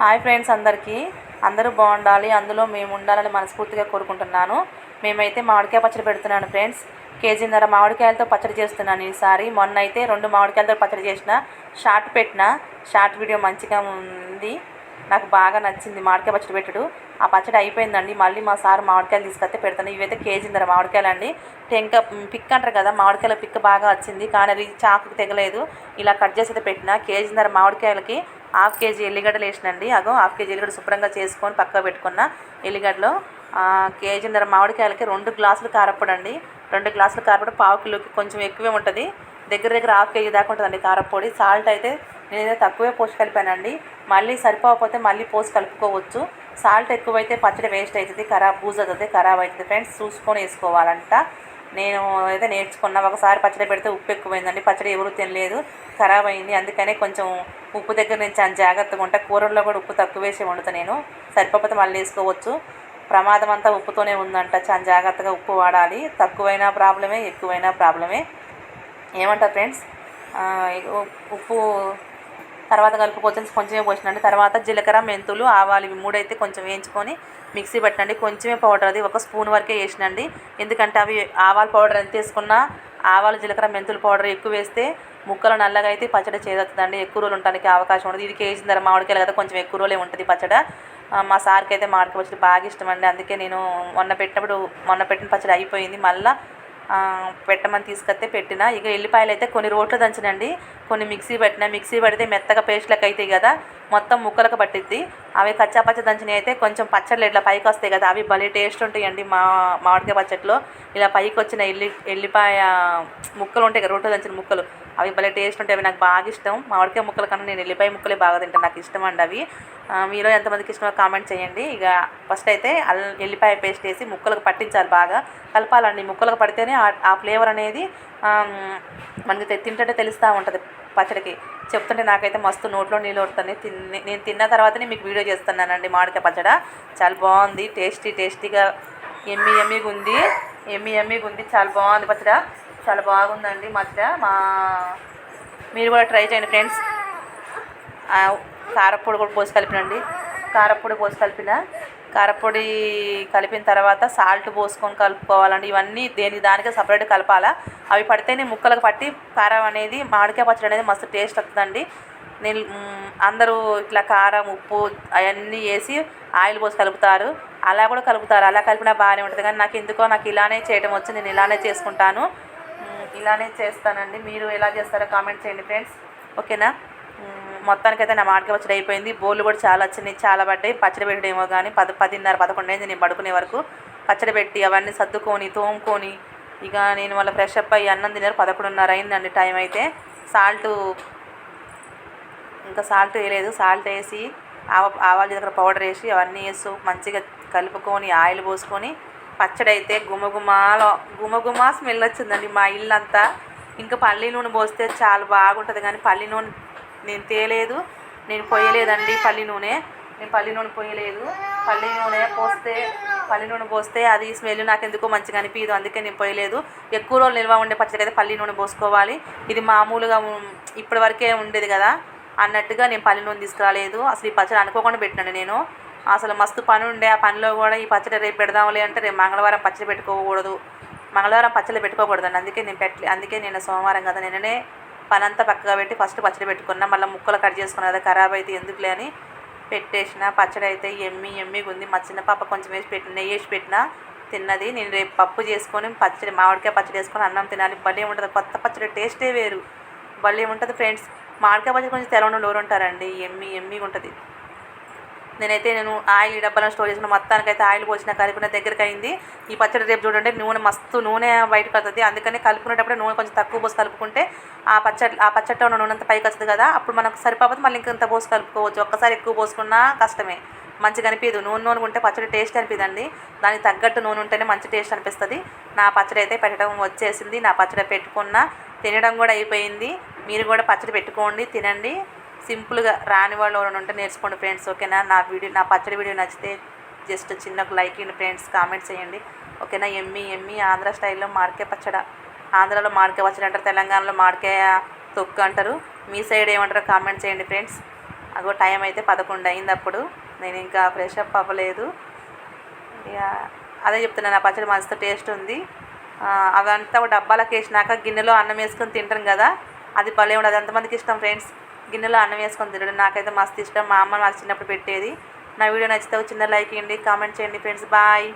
Hi friends, అందరూ బాగుండాలి, అందులో మేము ఉండాలని మనస్ఫూర్తిగా కోరుకుంటున్నాను. మేమైతే మామిడికాయ పచ్చడి పెడుతున్నాను ఫ్రెండ్స్. కేజీన్నర మామిడికాయలతో పచ్చడి చేస్తున్నాను ఈసారి. మొన్న అయితే 2 మామిడికాయలతో పచ్చడి చేసిన, షార్ట్ వీడియో మంచిగా ఉంది. నాకు బాగా నచ్చింది మామిడికాయ పచ్చడి పెట్టుడు. ఆ పచ్చడి అయిపోయిందండి. మళ్ళీ మా సార్ మామిడికాయలు తీసుకొస్తే పెడతాను. ఇవైతే కేజీన్నర మామిడికాయలు అండి. పిక్ అంటారు కదా, మామిడికాయల పిక్ బాగా వచ్చింది, కానీ అది చాకుకు తెగలేదు. ఇలా కట్ చేసి అయితే పెట్టిన. కేజీన్నర మామిడికాయలకి హాఫ్ కేజీ ఎల్లిగడ్డలు వేసినండి. హాఫ్ కేజీ ఎల్లిగడ్డ శుభ్రంగా చేసుకొని పక్కకు పెట్టుకున్న. ఎల్లిగడ్డలో కేజీన్నర మామిడికాయలకి 2 గ్లాసులు కారప్పొడి అండి. 2 గ్లాసులు కారప్పొడి పావు కిలోకి కొంచెం ఎక్కువే ఉంటుంది. దగ్గర హాఫ్ కేజీ దాకా ఉంటుందండి కారప్పొడి. సాల్ట్ అయితే నేనైతే తక్కువే పోసి కలిపానండి. మళ్ళీ సరిపోకపోతే మళ్ళీ పోసి కలుపుకోవచ్చు. సాల్ట్ ఎక్కువైతే పచ్చడి వేస్ట్ అవుతుంది, బూజు అవుతుంది, ఖరాబ్ అవుతుంది ఫ్రెండ్స్. చూసుకొని వేసుకోవాలంట. నేను అయితే నేర్చుకున్నా. ఒకసారి పచ్చడి పెడితే ఉప్పు ఎక్కువైందండి. పచ్చడి ఎవరు తినలేదు, ఖరాబ్ అయింది. అందుకనే కొంచెం ఉప్పు దగ్గర నేను చాలా జాగ్రత్తగా ఉంటా. కూరల్లో కూడా ఉప్పు తక్కువ వేసి వండుతా నేను. సరిపోతే మళ్ళీ వేసుకోవచ్చు. ప్రమాదం అంతా ఉప్పుతోనే ఉందంట. చాలా జాగ్రత్తగా ఉప్పు వాడాలి. తక్కువైనా ప్రాబ్లమే, ఎక్కువైనా ప్రాబ్లమే. ఏమంటారు ఫ్రెండ్స్? ఉప్పు తర్వాత కలుపుకోవచ్చు. కొంచెమే పోసినండి. తర్వాత జీలకర్ర, మెంతులు, ఆవాలు ఇవి 3 అయితే కొంచెం వేయించుకొని మిక్సీ పెట్టండి. కొంచెమే పౌడర్, అది 1 స్పూన్ వరకే వేసినండి. ఎందుకంటే అవి ఆవాల పౌడర్ ఎంత వేసుకున్నా, ఆవాలు, జీలకర్ర, మెంతులు పౌడర్ ఎక్కువ వేస్తే ముక్కలు నల్లగా అయితే పచ్చడి చేదవుతుందండి. ఎక్కువ రోజులు ఉండడానికి అవకాశం ఉండదు. ఇది కేజీన్నర మామిడికాయలు కదా, కొంచెం ఎక్కువ రోజులే ఉంటుంది పచ్చడి. మా సార్కి అయితే మామిడికాయ పచ్చడి బాగా ఇష్టం అండి. అందుకే నేను మొన్న పెట్టిన పచ్చడి అయిపోయింది. మళ్ళీ పెట్టమని తీసుకొస్తే పెట్టిన. ఇక ఎల్లిపాయలు అయితే కొన్ని రోట్లో దంచినండి, కొన్ని మిక్సీ పెడితే మెత్తగా పేస్ట్లకు అవుతాయి కదా, మొత్తం ముక్కలకు పట్టిద్ది. అవి కచ్చాపచ్చ దంచినవి అయితే కొంచెం పచ్చళ్ళు ఇట్లా పైకి వస్తాయి కదా, అవి భలే టేస్ట్ ఉంటాయండి. మామిడికాయ పచ్చడిలో ఇలా పైకి వచ్చిన ఎల్లిపాయ ముక్కలు ఉంటాయి కదా, రోట్లో దంచిన ముక్కలు, అవి భలే టేస్ట్ ఉంటాయి. అవి నాకు బాగా ఇష్టం. మామిడికాయ ముక్కల కన్నా నేను ఎల్లిపాయ ముక్కలే బాగా తింటాను, నాకు ఇష్టం అండి అవి. మీలో ఎంతమందికి ఇష్టమో కామెంట్ చేయండి. ఇక ఫస్ట్ అయితే ఎల్లిపాయ పేస్ట్ వేసి ముక్కలకు పట్టించాలి, బాగా కలపాలండి. ముక్కలకు పడితేనే ఆ ఫ్లేవర్ అనేది మనకి తింటుంటే తెలుస్తూ ఉంటుంది పచ్చడికి. చెప్తుంటే నాకైతే మస్తు నోట్లో నీళ్ళు వస్తున్నాయి. నేను తిన్న తర్వాతనే మీకు వీడియో చేస్తున్నానండి. మామిడికాయ పచ్చడి చాలా బాగుంది, టేస్టీగా ఎమ్మిగా ఉంది. చాలా బాగుంది పచ్చడి, చాలా బాగుందండి పచ్చడి. మీరు కూడా ట్రై చేయండి ఫ్రెండ్స్. కారప్పొడి కూడా పోసి కలిపినండి. కారప్పొడి కలిపిన తర్వాత సాల్ట్ పోసుకొని కలుపుకోవాలండి. ఇవన్నీ దానికే సపరేట్ కలపాలా. అవి పడితేనే ముక్కలకు పట్టి కారం అనేది, మామిడికాయ పచ్చడి అనేది మస్తు టేస్ట్ వస్తుందండి. అందరూ ఇట్లా కారం, ఉప్పు అవన్నీ వేసి ఆయిల్ పోసి కలుపుతారు. అలా కూడా కలుపుతారు, అలా కలిపినా బాగానే ఉంటుంది. కానీ నాకు ఇలానే చేయడం వచ్చు, నేను ఇలానే చేసుకుంటాను, ఇలానే చేస్తానండి. మీరు ఎలా చేస్తారో కామెంట్ చేయండి ఫ్రెండ్స్. ఓకేనా? మొత్తానికైతే నా మామిడికాయ పచ్చడి అయిపోయింది. బోళ్ళు కూడా చాలా వచ్చినాయి, చాలా పడ్డాయి. పచ్చడి పెట్టడేమో కానీ 10:30, 11 అయింది నేను పడుకునే వరకు. పచ్చడి పెట్టి అవన్నీ సర్దుకొని తోముకొని ఇక నేను మళ్ళీ ఫ్రెష్ అప్ అయ్యి అన్నం తిన్నారు. 11:30 అయిందండి టైం అయితే. ఇంకా సాల్ట్ వేయలేదు. సాల్ట్ వేసి ఆవాల జీలకర్ర పౌడర్ వేసి అవన్నీ వేసి మంచిగా కలుపుకొని ఆయిల్ పోసుకొని పచ్చడి అయితే గుమగుమా స్మెల్ వచ్చిందండి మా ఇల్లంతా. ఇంకా పల్లి నూనె పోస్తే చాలా బాగుంటుంది, కానీ పల్లి నూనె నేను తేలేదు, నేను పోయలేదండి. పల్లి నూనె పోయలేదు. పల్లి నూనె పోస్తే అది స్మెల్ నాకు ఎందుకో మంచిగా అనిపించదు, అందుకే నేను పోయలేదు. ఎక్కువ రోజులు నిల్వ ఉండే పచ్చడి అయితే పల్లి నూనె పోసుకోవాలి. ఇది మామూలుగా ఇప్పటి వరకే ఉండేది కదా అన్నట్టుగా నేను పల్లి నూనె తీసుకురాలేదు. అసలు ఈ పచ్చడి అనుకోకుండా పెట్టినాను నేను. అసలు మస్తు పని ఉండే. ఆ పనిలో కూడా ఈ పచ్చడి రేపు పెడదాంలే అంటే రేపు మంగళవారం పచ్చడి పెట్టుకోకూడదు, అందుకే అందుకే నేను సోమవారం కదా నిన్ననే పనంతా పక్కగా పెట్టి ఫస్ట్ పచ్చడి పెట్టుకున్నా. మళ్ళీ ముక్కలు కట్ చేసుకున్నా కదా, ఖరాబ్ అయితే ఎందుకులే అని పెట్టేసిన. పచ్చడి అయితే ఎమ్మిగా ఉంది. మా చిన్న పాప కొంచెం నెయ్యి వేసి పెట్టిన, తిన్నది. నేను రేపు పప్పు చేసుకొని మామిడికాయ పచ్చడి వేసుకొని అన్నం తినాలి. భలే ఉంటుంది. కొత్త పచ్చడి టేస్టే వేరు, భలే ఉంటుంది ఫ్రెండ్స్. మామిడికాయ పచ్చడి కొంచెం తెలవని ఎవరు ఉంటారండి, ఎమ్మిగా ఉంటుంది. నేను ఆయిల్ ఈ డబ్బాలో స్టోర్ చేసుకున్న. మొత్తానికైతే ఆయిల్ పోసిన కలిపిన దగ్గరికి అయింది. ఈ పచ్చడి రేపు చూడండి మస్తు నూనె బయటకు వస్తుంది. అందుకని కలుపుకునేటప్పుడు నూనె కొంచెం తక్కువ పోసి కలుపుకుంటే ఆ పచ్చడిలో ఉన్న నూనె అంతా పైకి వస్తుంది కదా, అప్పుడు మనకు సరిపోతే మళ్ళీ ఇంకంత పోసి కలుపుకోవచ్చు. ఒక్కసారి ఎక్కువ పోసుకున్నా కష్టమే, మంచిగా అనిపించదు. నూనె ఉంటే పచ్చడి టేస్ట్ అనిపిదండి. దానికి తగ్గట్టు నూనె ఉంటేనే మంచి టేస్ట్ అనిపిస్తుంది. నా పచ్చడి అయితే పెట్టడం వచ్చేసింది. నా పచ్చడి పెట్టుకున్న, తినడం కూడా అయిపోయింది. మీరు కూడా పచ్చడి పెట్టుకోండి, తినండి. సింపుల్గా రాని వాళ్ళు ఎవరైనా ఉంటే నేర్చుకోండి ఫ్రెండ్స్. ఓకేనా? నా పచ్చడి వీడియో నచ్చితే జస్ట్ చిన్న లైక్ ఇవ్వండి ఫ్రెండ్స్, కామెంట్ చేయండి. ఓకేనా? ఎమ్మి ఆంధ్ర స్టైల్లో మామిడికాయ పచ్చడి. ఆంధ్రాలో మామిడికాయ పచ్చడి అంటారు, తెలంగాణలో మామిడికాయ తొక్కు అంటారు. మీ సైడ్ ఏమంటారో కామెంట్ చేయండి ఫ్రెండ్స్. అగో టైం అయితే 11 అయింది. అప్పుడు నేను ఇంకా ఫ్రెష్ అప్ అవ్వలేదు. ఇక అదే చెప్తున్నాను, ఆ పచ్చడి మస్తు టేస్ట్ ఉంది. అదంతా ఒక డబ్బాలకు వేసినాక గిన్నెలో అన్నం వేసుకొని తింటాం కదా, అది భలే ఉండదు. ఎంతమందికి ఇష్టం ఫ్రెండ్స్ గిన్నెలో అన్నం వేసుకొని తినడం? నాకైతే మస్తు ఇష్టం. మా అమ్మ నాకు చిన్నప్పుడు పెట్టేది. నా వీడియో నచ్చితే ఒక చిన్న లైక్ ఇవ్వండి, కామెంట్ చేయండి ఫ్రెండ్స్. బాయ్.